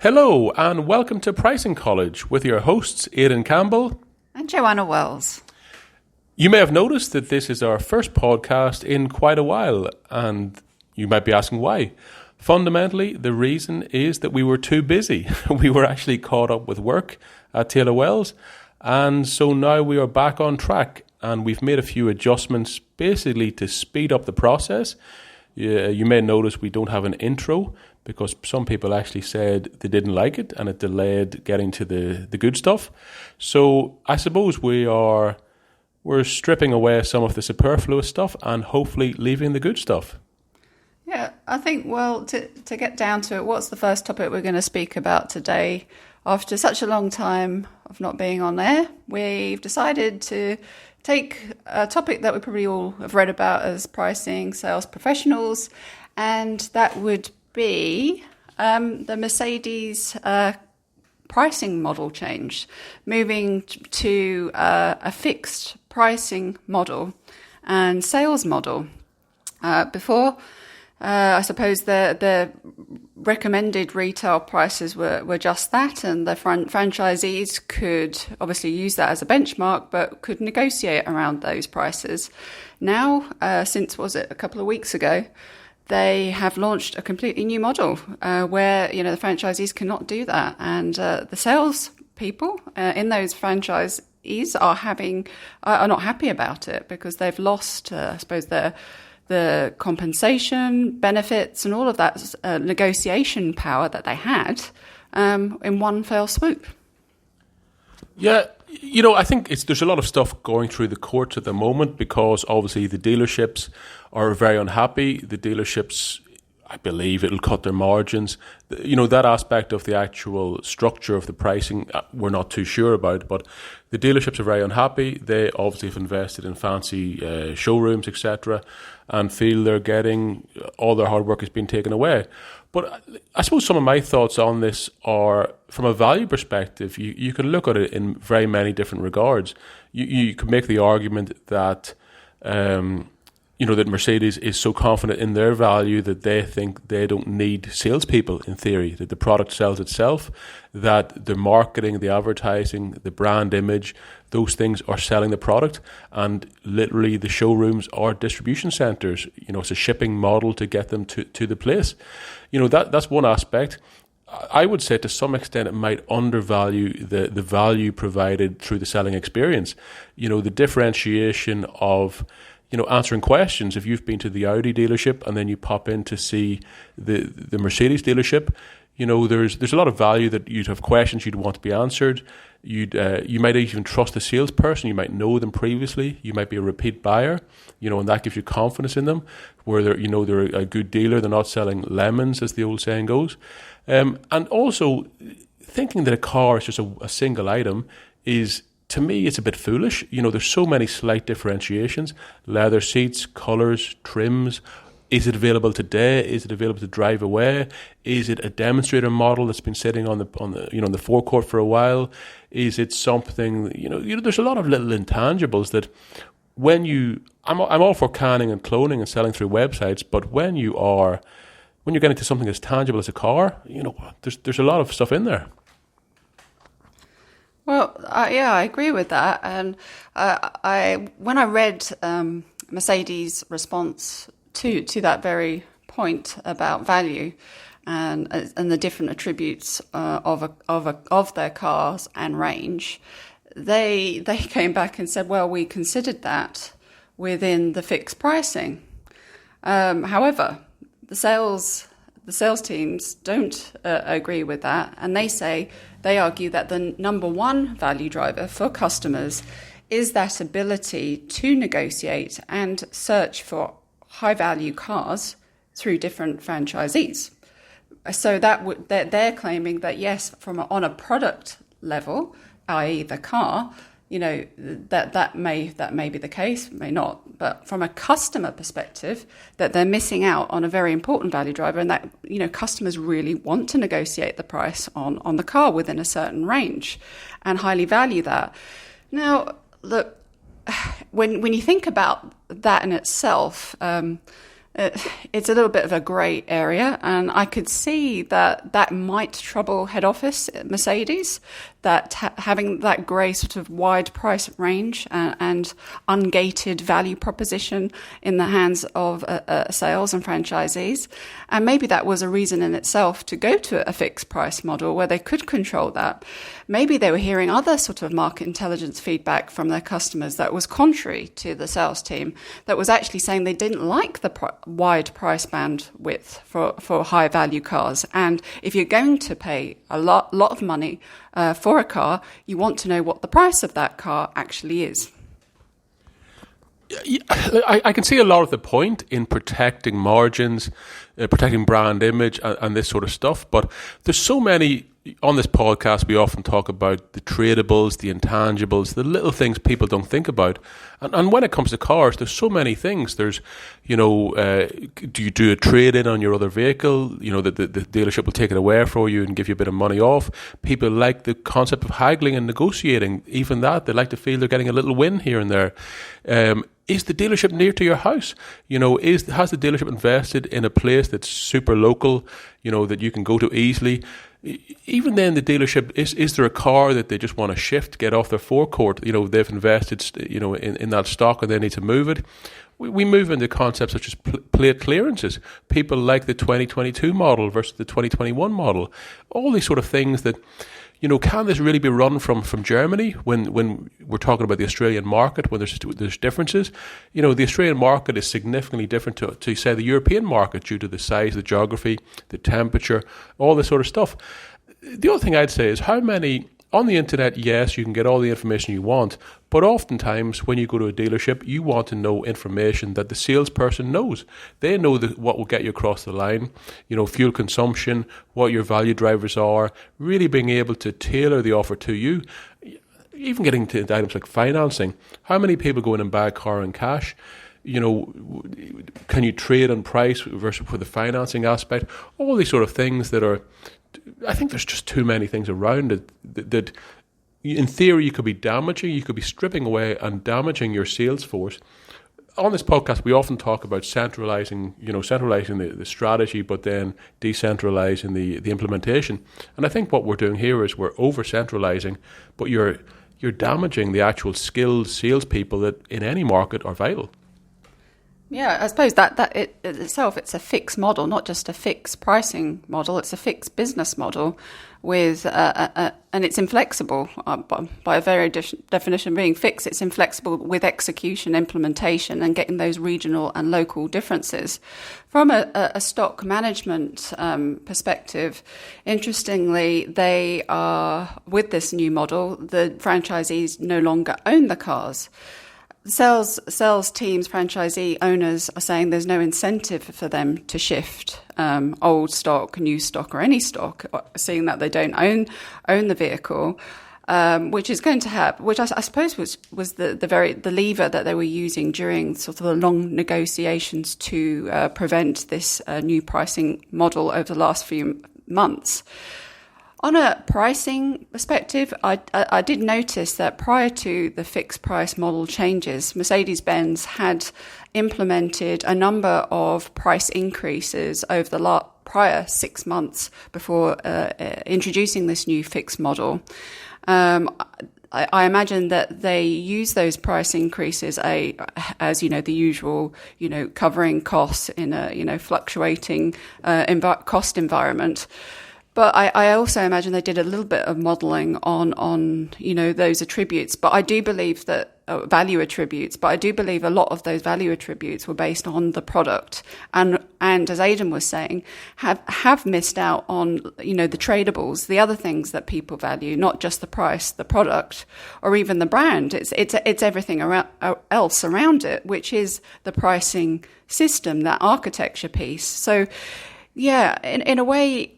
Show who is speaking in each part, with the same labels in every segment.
Speaker 1: Hello and welcome to Pricing College with your hosts Aidan Campbell
Speaker 2: and Joanna Wells.
Speaker 1: You may have noticed that this is our first podcast in quite a while, and you might be asking why. Fundamentally, the reason is that we were too busy. We were actually caught up with work at Taylor Wells, and so now we are back on track, and we've made a few adjustments basically to speed up the process. You may notice we don't have an intro because some people actually said they didn't like it and it delayed getting to the good stuff. So I suppose we're stripping away some of the superfluous stuff and hopefully leaving the good stuff.
Speaker 2: Yeah, I think, to get down to it, what's the first topic we're going to speak about today? After such a long time of not being on air, we've decided to take a topic that we probably all have read about as pricing sales professionals, and that would be the Mercedes pricing model change, moving to a fixed pricing model and sales model. Before, I suppose the recommended retail prices were just that, and the franchisees could obviously use that as a benchmark, but could negotiate around those prices. Now, since a couple of weeks ago, they have launched a completely new model where the franchisees cannot do that, and the sales people in those franchisees are not happy about it because they've lost, I suppose, the compensation, benefits, and all of that negotiation power that they had in one fell swoop.
Speaker 1: Yeah, I think there's a lot of stuff going through the courts at the moment because obviously the dealerships are very unhappy. The dealerships, I believe, it'll cut their margins. That aspect of the actual structure of the pricing, we're not too sure about, but the dealerships are very unhappy. They obviously have invested in fancy showrooms, etc., and feel they're getting all their hard work is being taken away. But I suppose some of my thoughts on this are, from a value perspective, you can look at it in very many different regards. You can make the argument that that Mercedes is so confident in their value that they think they don't need salespeople, in theory, that the product sells itself, that the marketing, the advertising, the brand image, those things are selling the product, and literally the showrooms are distribution centres. It's a shipping model to get them to the place. That's one aspect. I would say to some extent it might undervalue the value provided through the selling experience. The differentiation of answering questions. If you've been to the Audi dealership and then you pop in to see the Mercedes dealership, there's a lot of value that you'd have questions you'd want to be answered. You might even trust the salesperson. You might know them previously. You might be a repeat buyer, and that gives you confidence in them. Where they're a good dealer. They're not selling lemons, as the old saying goes. And also, thinking that a car is just a single item is, to me, it's a bit foolish. There's so many slight differentiations: leather seats, colours, trims. Is it available today? Is it available to drive away? Is it a demonstrator model that's been sitting on the forecourt for a while? Is it something? There's a lot of little intangibles that I'm all for canning and cloning and selling through websites, but when you're getting to something as tangible as a car, there's a lot of stuff in there.
Speaker 2: Well, I agree with that. And when I read Mercedes' response to that very point about value and the different attributes of their cars and range, they came back and said, well, we considered that within the fixed pricing. However, the sales teams don't agree with that, and they argue that the number one value driver for customers is that ability to negotiate and search for high value cars through different franchisees. So they're claiming that yes, on a product level, i.e. the car, that may be the case, may not. But from a customer perspective, that they're missing out on a very important value driver, and that customers really want to negotiate the price on the car within a certain range, and highly value that. Now, look, when you think about that in itself, it's a little bit of a grey area, and I could see that might trouble head office at Mercedes, that having that grey sort of wide price range and ungated value proposition in the hands of sales and franchisees. And maybe that was a reason in itself to go to a fixed price model where they could control that. Maybe they were hearing other sort of market intelligence feedback from their customers that was contrary to the sales team, that was actually saying they didn't like the wide price band width for high value cars. And if you're going to pay a lot of money for a car, you want to know what the price of that car actually is.
Speaker 1: I can see a lot of the point in protecting margins, protecting brand image and this sort of stuff, but there's so many. On this podcast, we often talk about the tradables, the intangibles, the little things people don't think about. And when it comes to cars, there's so many things. There's, do you do a trade-in on your other vehicle? The dealership will take it away for you and give you a bit of money off. People like the concept of haggling and negotiating. Even that, they like to feel they're getting a little win here and there. Is the dealership near to your house? Has the dealership invested in a place that's super local, that you can go to easily? Even then, the dealership, is there a car that they just want to shift, get off their forecourt? They've invested, in that stock and they need to move it. We move into concepts such as plate clearances. People like the 2022 model versus the 2021 model. All these sort of things that, can this really be run from Germany when we're talking about the Australian market, when there's differences? The Australian market is significantly different to say, the European market due to the size, the geography, the temperature, all this sort of stuff. The other thing I'd say is how many... On the internet, yes, you can get all the information you want, but oftentimes when you go to a dealership, you want to know information that the salesperson knows. They know what will get you across the line, fuel consumption, what your value drivers are, really being able to tailor the offer to you. Even getting to items like financing. How many people go in and buy a car in cash? Can you trade on price versus for the financing aspect? All these sort of things that are... I think there's just too many things around it that in theory you could be damaging, you could be stripping away and damaging your sales force. On this podcast, we often talk about centralizing the strategy, but then decentralizing the implementation. And I think what we're doing here is we're over-centralizing, but you're damaging the actual skilled salespeople that in any market are vital.
Speaker 2: Yeah, I suppose that it itself, it's a fixed model, not just a fixed pricing model. It's a fixed business model with, and it's inflexible by a very definition being fixed. It's inflexible with execution, implementation, and getting those regional and local differences. From a stock management perspective, interestingly, they are, with this new model, the franchisees no longer own the cars. Sales teams, franchisee owners are saying there's no incentive for them to shift old stock, new stock, or any stock, seeing that they don't own the vehicle, which is going to have, which I suppose was the lever that they were using during sort of the long negotiations to prevent this new pricing model over the last few months. On a pricing perspective, I did notice that prior to the fixed price model changes, Mercedes-Benz had implemented a number of price increases over the prior 6 months before introducing this new fixed model. I imagine that they use those price increases as the usual, covering costs in a fluctuating cost environment. But I also imagine they did a little bit of modelling on those attributes. But I do believe that value attributes. But I do believe a lot of those value attributes were based on the product, and as Aidan was saying, have missed out on the tradables, the other things that people value, not just the price, the product, or even the brand. It's everything else around it, which is the pricing system, that architecture piece. So, yeah, in a way.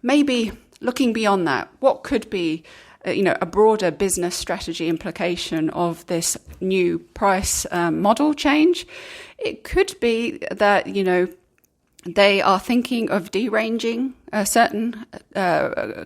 Speaker 2: Maybe looking beyond that, what could be, a broader business strategy implication of this new price model change? It could be that, they are thinking of deranging certain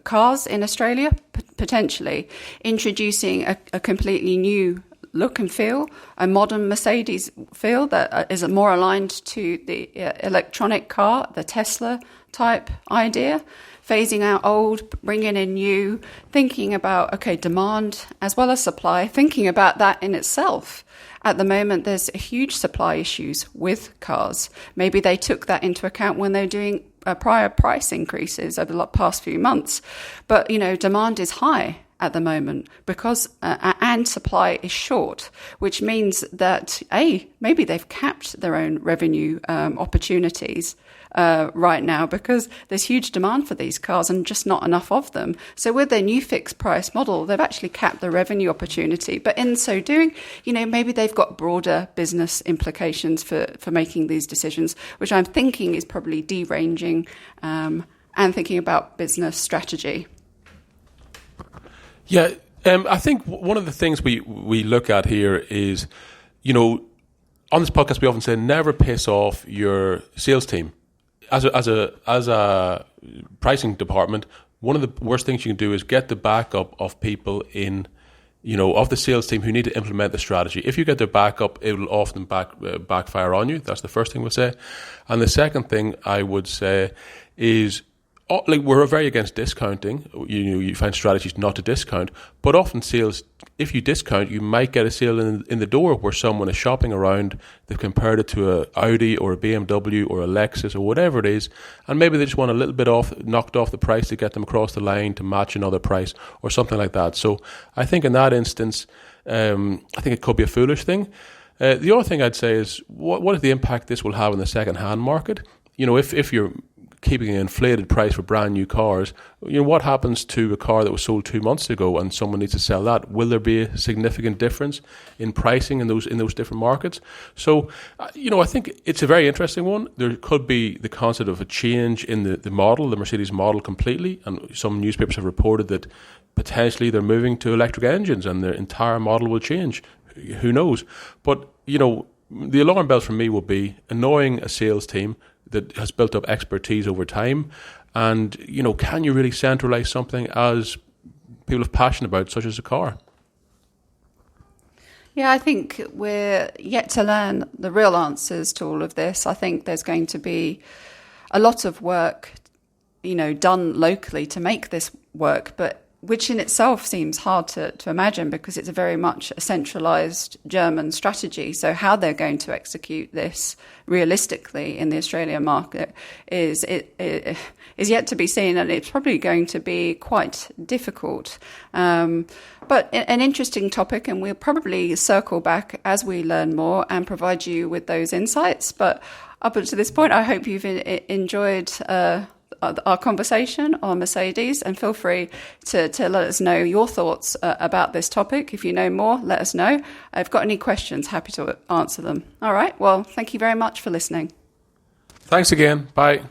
Speaker 2: cars in Australia, potentially introducing a completely new look and feel, a modern Mercedes feel that is more aligned to the electronic car, the Tesla type idea, phasing out old, bringing in new, thinking about, okay, demand as well as supply, thinking about that in itself. At the moment, there's huge supply issues with cars. Maybe they took that into account when they're doing prior price increases over the past few months. But, demand is high at the moment because and supply is short, which means that maybe they've capped their own revenue opportunities right now because there's huge demand for these cars and just not enough of them. So with their new fixed price model, they've actually capped the revenue opportunity. But in so doing, maybe they've got broader business implications for making these decisions, which I'm thinking is probably deranging and thinking about business strategy.
Speaker 1: Yeah, I think one of the things we look at here is, on this podcast we often say never piss off your sales team. As a pricing department, one of the worst things you can do is get the backup of people of the sales team who need to implement the strategy. If you get their backup, it will often backfire on you. That's the first thing we'll say. And the second thing I would say is, we're very against discounting. You find strategies not to discount, but often sales, if you discount, you might get a sale in the door where someone is shopping around. They've compared it to a Audi or a BMW or a Lexus or whatever it is, and maybe they just want a little bit knocked off the price to get them across the line to match another price or something like that. So I think in that instance, I think it could be a foolish thing. The other thing I'd say is, what is the impact this will have in the second-hand market? If you're keeping an inflated price for brand new cars, what happens to a car that was sold 2 months ago and someone needs to sell that? Will there be a significant difference in pricing in those different markets? So, I think it's a very interesting one. There could be the concept of a change in the model, the Mercedes model completely, and some newspapers have reported that potentially they're moving to electric engines and their entire model will change. Who knows? But, the alarm bells for me will be annoying a sales team that has built up expertise over time. And, can you really centralize something as people have passion about, such as a car?
Speaker 2: Yeah, I think we're yet to learn the real answers to all of this. I think there's going to be a lot of work, done locally to make this work, but which in itself seems hard to imagine because it's very much a centralised German strategy. So how they're going to execute this realistically in the Australian market is yet to be seen, and it's probably going to be quite difficult. But an interesting topic, and we'll probably circle back as we learn more and provide you with those insights. But up until this point, I hope you've enjoyed our conversation on Mercedes, and feel free to let us know your thoughts about this topic. If you know more, let us know. If you've got any questions, happy to answer them. All right, well, thank you very much for listening.
Speaker 1: Thanks again. Bye.